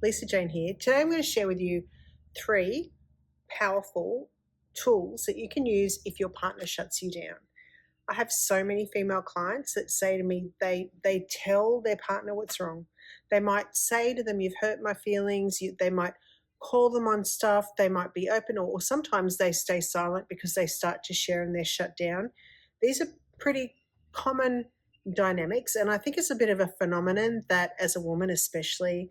Lisa Jane here. Today I'm going to share with you 3 powerful tools that you can use if your partner shuts you down. I have so many female clients that say to me they tell their partner what's wrong. They might say to them, "You've hurt my feelings." They might call them on stuff. They might be open, or sometimes they stay silent because they start to share and they're shut down. These are pretty common dynamics, and I think it's a bit of a phenomenon that as a woman especially,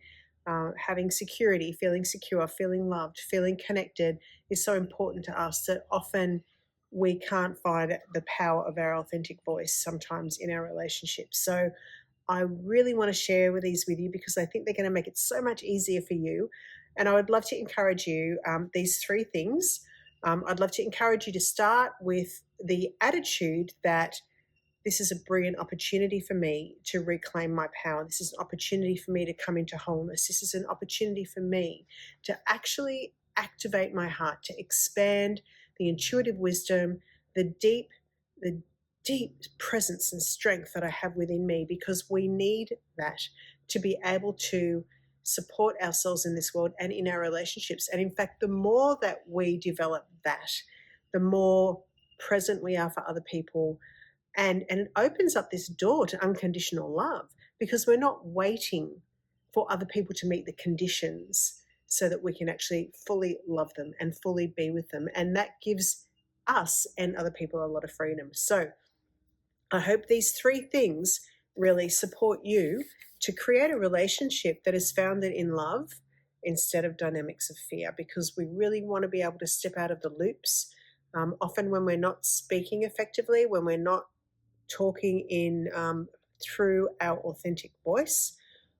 having security, feeling secure, feeling loved, feeling connected is so important to us that often we can't find the power of our authentic voice sometimes in our relationships. So I really want to share these with you because I think they're going to make it so much easier for you. And I would love to encourage you, these 3 things. I'd love to encourage you to start with the attitude that this is a brilliant opportunity for me to reclaim my power. This is an opportunity for me to come into wholeness. This is an opportunity for me to actually activate my heart, to expand the intuitive wisdom, the deep presence and strength that I have within me, because we need that to be able to support ourselves in this world and in our relationships. And in fact, the more that we develop that, the more present we are for other people. And it opens up this door to unconditional love, because we're not waiting for other people to meet the conditions so that we can actually fully love them and fully be with them. And that gives us and other people a lot of freedom. So I hope these 3 things really support you to create a relationship that is founded in love instead of dynamics of fear, because we really want to be able to step out of the loops. Often when we're not speaking effectively, when we're not talking in through our authentic voice,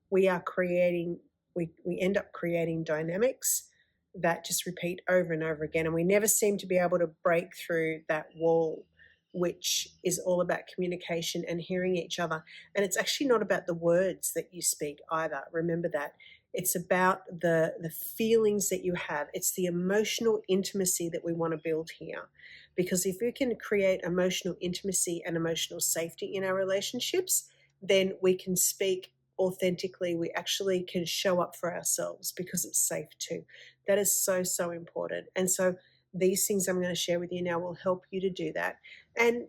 we end up creating dynamics that just repeat over and over again, and we never seem to be able to break through that wall, which is all about communication and hearing each other. And it's actually not about the words that you speak either. Remember that. It's about the feelings that you have. It's the emotional intimacy that we want to build here. Because if we can create emotional intimacy and emotional safety in our relationships, then we can speak authentically. We actually can show up for ourselves because it's safe too. That is so, so important. And so these things I'm going to share with you now will help you to do that. And,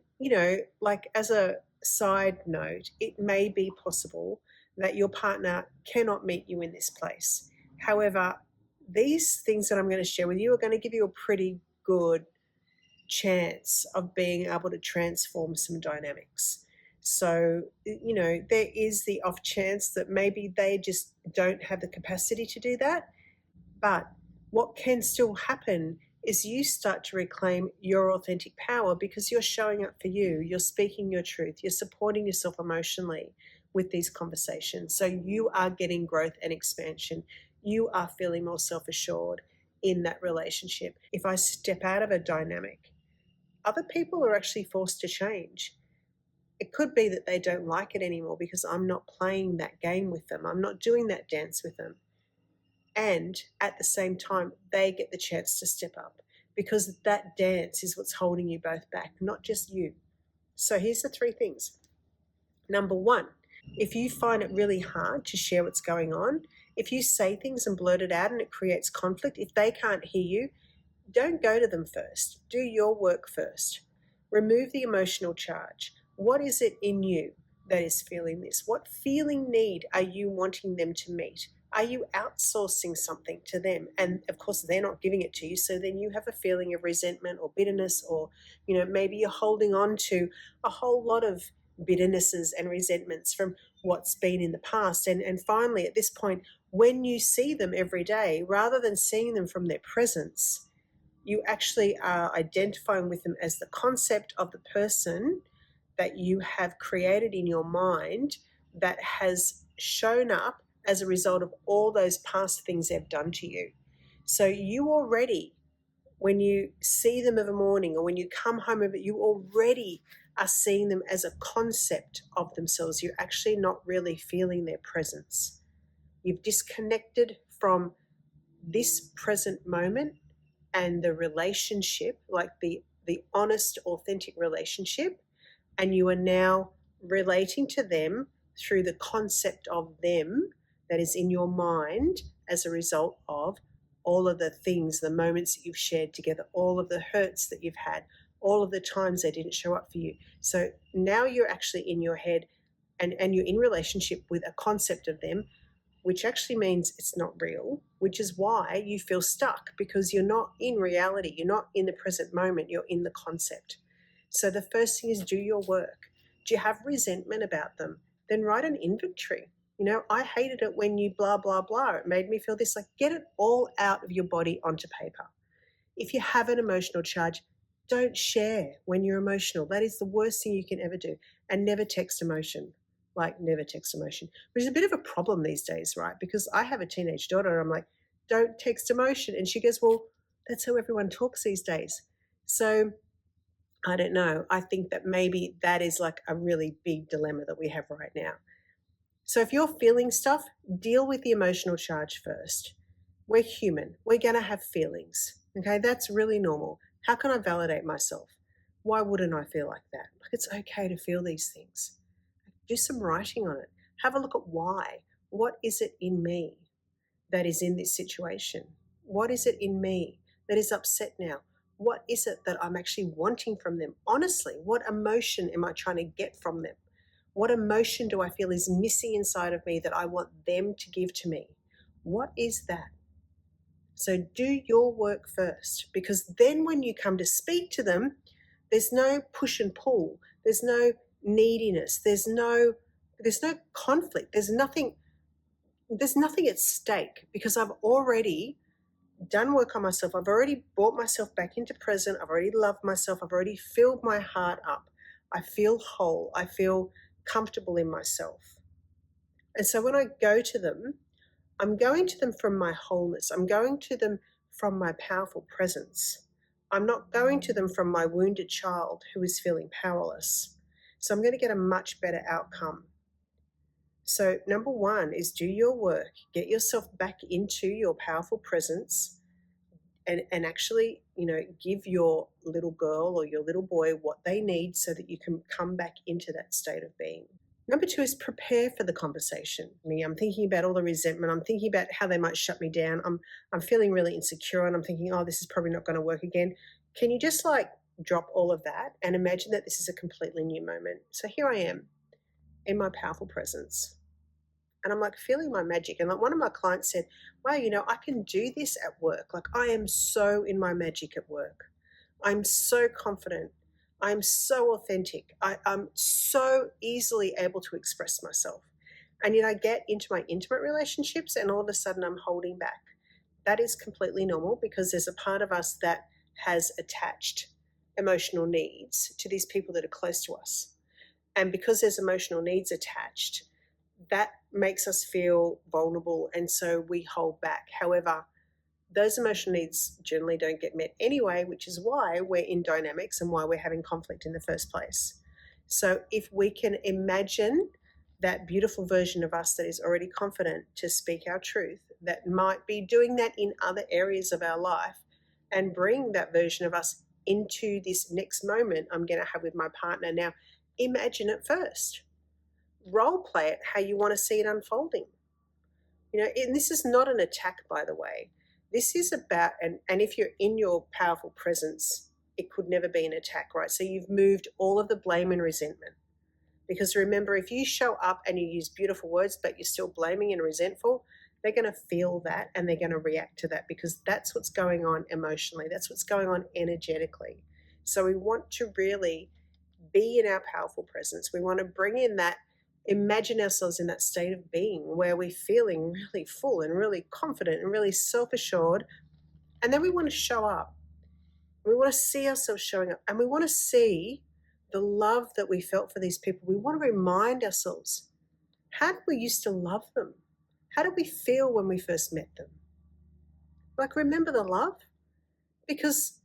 like as a side note, it may be possible that your partner cannot meet you in this place. However, these things that I'm going to share with you are going to give you a pretty good chance of being able to transform some dynamics. So, there is the off chance that maybe they just don't have the capacity to do that. But what can still happen is you start to reclaim your authentic power because you're showing up for you, you're speaking your truth, you're supporting yourself emotionally with these conversations. So you are getting growth and expansion. You are feeling more self-assured in that relationship. If I step out of a dynamic, other people are actually forced to change. It could be that they don't like it anymore because I'm not playing that game with them. I'm not doing that dance with them. And at the same time, they get the chance to step up, because that dance is what's holding you both back, not just you. So here's the 3 things. Number 1, if you find it really hard to share what's going on, if you say things and blurt it out and it creates conflict, if they can't hear you, don't go to them first. Do your work first. Remove the emotional charge. What is it in you that is feeling this? What feeling need are you wanting them to meet? Are you outsourcing something to them? And of course, they're not giving it to you. So then you have a feeling of resentment or bitterness, or, maybe you're holding on to a whole lot of bitternesses and resentments from what's been in the past. And finally, at this point, when you see them every day, rather than seeing them from their presence, you actually are identifying with them as the concept of the person that you have created in your mind that has shown up as a result of all those past things they've done to you. So you already, when you see them of a morning or when you come home of it, you already are seeing them as a concept of themselves. You're actually not really feeling their presence. You've disconnected from this present moment and the relationship, like the honest, authentic relationship, and you are now relating to them through the concept of them that is in your mind as a result of all of the things, the moments that you've shared together, all of the hurts that you've had, all of the times they didn't show up for you. So now you're actually in your head and you're in relationship with a concept of them, which actually means it's not real, which is why you feel stuck, because you're not in reality. You're not in the present moment. You're in the concept. So the first thing is do your work. Do you have resentment about them? Then write an inventory. I hated it when you blah, blah, blah. It made me feel this. Like, get it all out of your body onto paper. If you have an emotional charge, don't share when you're emotional. That is the worst thing you can ever do. And never text emotion. Never text emotion, which is a bit of a problem these days, right? Because I have a teenage daughter and I'm like, don't text emotion. And she goes, well, that's how everyone talks these days. So I don't know. I think that maybe that is like a really big dilemma that we have right now. So if you're feeling stuff, deal with the emotional charge first. We're human. We're going to have feelings. Okay, that's really normal. How can I validate myself? Why wouldn't I feel like that? Like, it's okay to feel these things. Do some writing on it. Have a look at why. What is it in me that is in this situation? What is it in me that is upset now? What is it that I'm actually wanting from them? Honestly, what emotion am I trying to get from them? What emotion do I feel is missing inside of me that I want them to give to me? What is that? So do your work first, because then when you come to speak to them, there's no push and pull. There's no neediness. There's no conflict. There's nothing at stake, because I've already done work on myself. I've already brought myself back into present. I've already loved myself. I've already filled my heart up. I feel whole. I feel comfortable in myself. And so when I go to them, I'm going to them from my wholeness. I'm going to them from my powerful presence. I'm not going to them from my wounded child who is feeling powerless. So I'm going to get a much better outcome. So number one is do your work. Get yourself back into your powerful presence and actually, give your little girl or your little boy what they need so that you can come back into that state of being. Number two is prepare for the conversation. I'm thinking about all the resentment. I'm thinking about how they might shut me down. I'm feeling really insecure and I'm thinking, oh, this is probably not going to work again. Can you just drop all of that and imagine that this is a completely new moment? So here I am in my powerful presence. And I'm feeling my magic. And one of my clients said, wow, I can do this at work. I am so in my magic at work. I'm so confident. I'm so authentic. I'm so easily able to express myself. And yet I get into my intimate relationships and all of a sudden I'm holding back. That is completely normal, because there's a part of us that has attached emotional needs to these people that are close to us. And because there's emotional needs attached, that makes us feel vulnerable, and so we hold back. However, those emotional needs generally don't get met anyway, which is why we're in dynamics and why we're having conflict in the first place. So if we can imagine that beautiful version of us that is already confident to speak our truth, that might be doing that in other areas of our life, and bring that version of us into this next moment I'm going to have with my partner. Now, imagine it first. Role play it how you want to see it unfolding. And this is not an attack, by the way. This is about, and if you're in your powerful presence, it could never be an attack, right? So you've moved all of the blame and resentment. Because remember, if you show up and you use beautiful words, but you're still blaming and resentful, they're going to feel that and they're going to react to that, because that's what's going on emotionally. That's what's going on energetically. So we want to really be in our powerful presence. We want to bring in that, imagine ourselves in that state of being where we're feeling really full and really confident and really self-assured. And then we want to show up. We want to see ourselves showing up, and we want to see the love that we felt for these people. We want to remind ourselves, how did we used to love them? How did we feel when we first met them? Remember the love? Because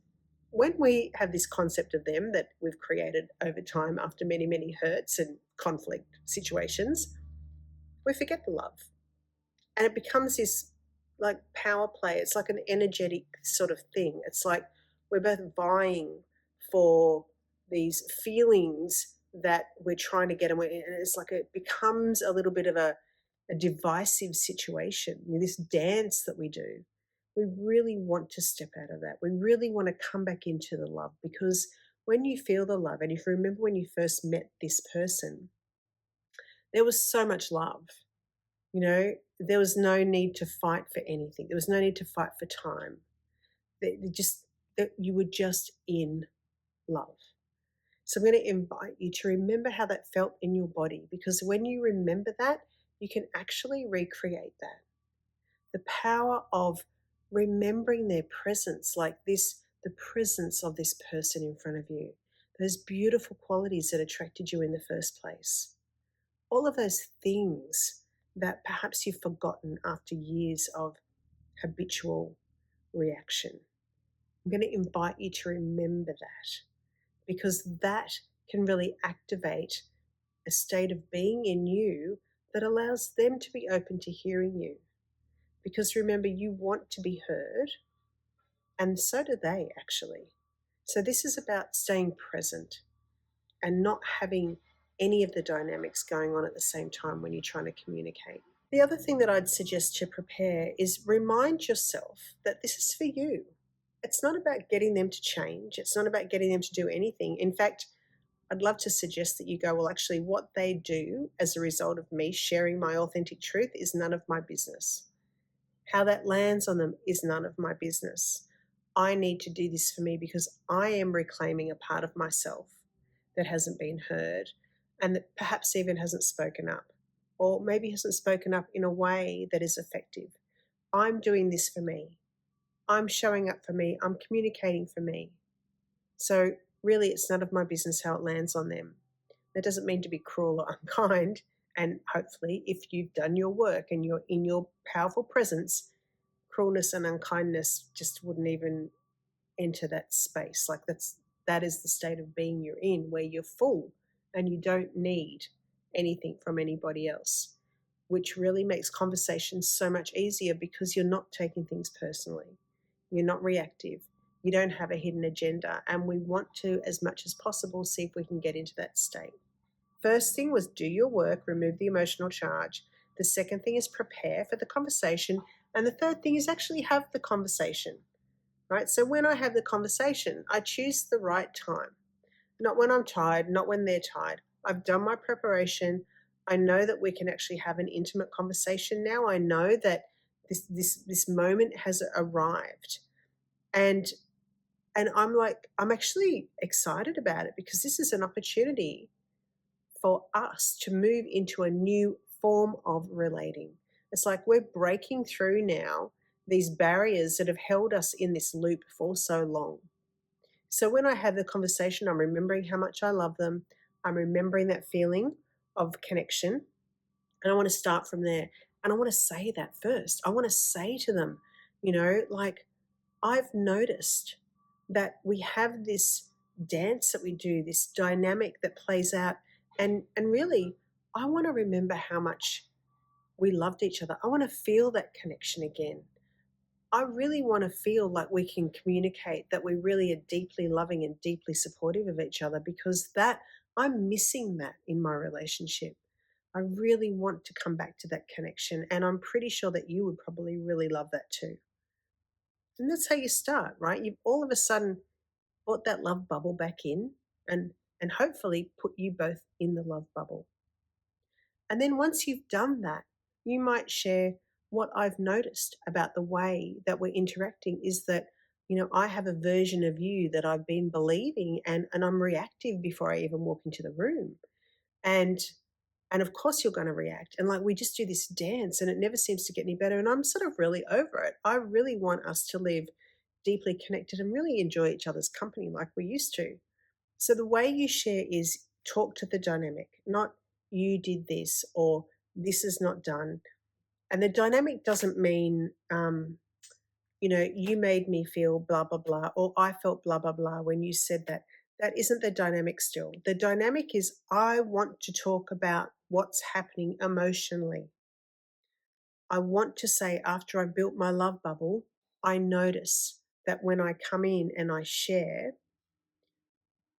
when we have this concept of them that we've created over time after many, many hurts and conflict situations, we forget the love. And it becomes this power play. It's like an energetic sort of thing. It's like we're both vying for these feelings that we're trying to get. And it's it becomes a little bit of a a divisive situation, this dance that we do, we really want to step out of that. We really want to come back into the love, because when you feel the love, and if you remember when you first met this person, there was so much love. There was no need to fight for anything. There was no need to fight for time. That you were just in love. So I'm going to invite you to remember how that felt in your body, because when you remember that, you can actually recreate that. The power of remembering their presence, like this, the presence of this person in front of you, those beautiful qualities that attracted you in the first place. All of those things that perhaps you've forgotten after years of habitual reaction. I'm going to invite you to remember that, because that can really activate a state of being in you that allows them to be open to hearing you. Because remember, you want to be heard, and so do they actually. So this is about staying present and not having any of the dynamics going on at the same time when you're trying to communicate. The other thing that I'd suggest to prepare is remind yourself that this is for you. It's not about getting them to change. It's not about getting them to do anything. In fact, I'd love to suggest that you go, well, actually, what they do as a result of me sharing my authentic truth is none of my business. How that lands on them is none of my business. I need to do this for me because I am reclaiming a part of myself that hasn't been heard, and that perhaps even hasn't spoken up, or maybe hasn't spoken up in a way that is effective. I'm doing this for me. I'm showing up for me. I'm communicating for me. So really, it's none of my business how it lands on them. That doesn't mean to be cruel or unkind. And hopefully, if you've done your work and you're in your powerful presence, cruelness and unkindness just wouldn't even enter that space. Like that is the state of being you're in, where you're full and you don't need anything from anybody else, which really makes conversations so much easier because you're not taking things personally. You're not reactive. You don't have a hidden agenda. And we want to, as much as possible, see if we can get into that state. First thing was do your work, remove the emotional charge. The second thing is prepare for the conversation. And the third thing is actually have the conversation, right? So when I have the conversation, I choose the right time, not when I'm tired, not when they're tired. I've done my preparation. I know that we can actually have an intimate conversation now. I know that this moment has arrived. And I'm actually excited about it, because this is an opportunity for us to move into a new form of relating. It's like we're breaking through now these barriers that have held us in this loop for so long. So when I have the conversation, I'm remembering how much I love them. I'm remembering that feeling of connection. And I want to start from there. And I want to say that first. I want to say to them, like, I've noticed that we have this dance that we do, this dynamic that plays out. And really, I want to remember how much we loved each other. I want to feel that connection again. I really want to feel like we can communicate that we really are deeply loving and deeply supportive of each other, because I'm missing that in my relationship. I really want to come back to that connection. And I'm pretty sure that you would probably really love that too. And that's how you start, right? You've all of a sudden brought that love bubble back in, and hopefully put you both in the love bubble. And then once you've done that, you might share what I've noticed about the way that we're interacting is that, I have a version of you that I've been believing, and I'm reactive before I even walk into the room. And of course you're going to react. And like we just do this dance and it never seems to get any better. And I'm sort of really over it. I really want us to live deeply connected and really enjoy each other's company like we used to. So the way you share is talk to the dynamic, not you did this or this is not done. And the dynamic doesn't mean, you made me feel blah, blah, blah, or I felt blah, blah, blah when you said that. That isn't the dynamic still. The dynamic is I want to talk about what's happening emotionally. I want to say, after I've built my love bubble, I notice that when I come in and I share,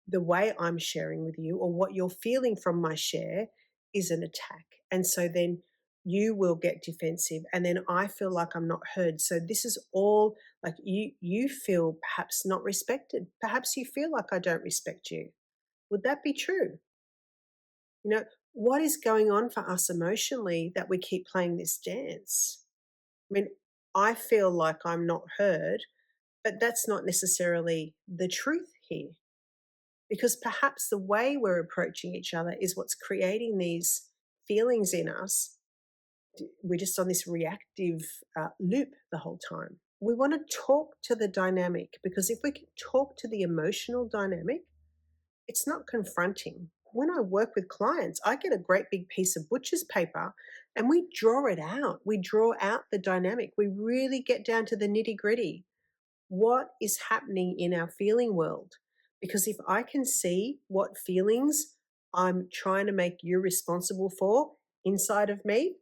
the way I'm sharing with you or what you're feeling from my share is an attack. And so then you will get defensive, and then I feel like I'm not heard. So this is all like you feel perhaps not respected. Perhaps you feel like I don't respect you. Would that be true? You know, what is going on for us emotionally that we keep playing this dance? I mean, I feel like I'm not heard, but that's not necessarily the truth here, because perhaps the way we're approaching each other is what's creating these feelings in us. We're just on this reactive loop the whole time. We want to talk to the dynamic, because if we can talk to the emotional dynamic, it's not confronting. When I work with clients, I get a great big piece of butcher's paper and we draw it out. We draw out the dynamic. We really get down to the nitty gritty. What is happening in our feeling world? Because if I can see what feelings I'm trying to make you responsible for inside of me,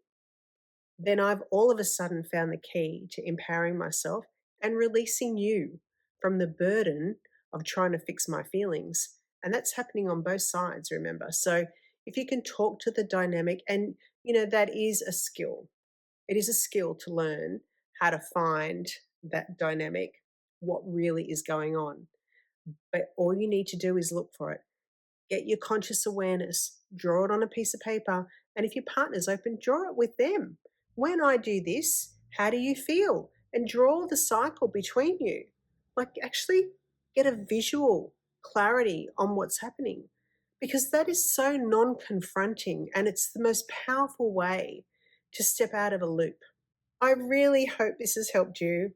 then I've all of a sudden found the key to empowering myself and releasing you from the burden of trying to fix my feelings. And that's happening on both sides, remember. So if you can talk to the dynamic, and that is a skill. It is a skill to learn how to find that dynamic, what really is going on. But all you need to do is look for it. Get your conscious awareness, draw it on a piece of paper, and if your partner's open, draw it with them. When I do this, how do you feel? And draw the cycle between you. Like, actually get a visual clarity on what's happening, because that is so non confronting and it's the most powerful way to step out of a loop. I really hope this has helped you,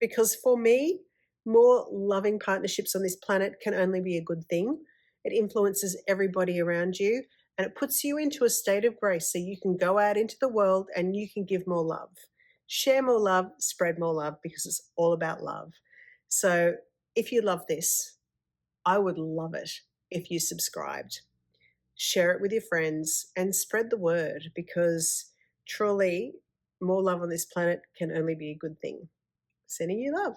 because for me, more loving partnerships on this planet can only be a good thing. It influences everybody around you and it puts you into a state of grace so you can go out into the world and you can give more love. Share more love, spread more love, because it's all about love. So if you love this, I would love it if you subscribed. Share it with your friends and spread the word, because truly, more love on this planet can only be a good thing. Sending you love.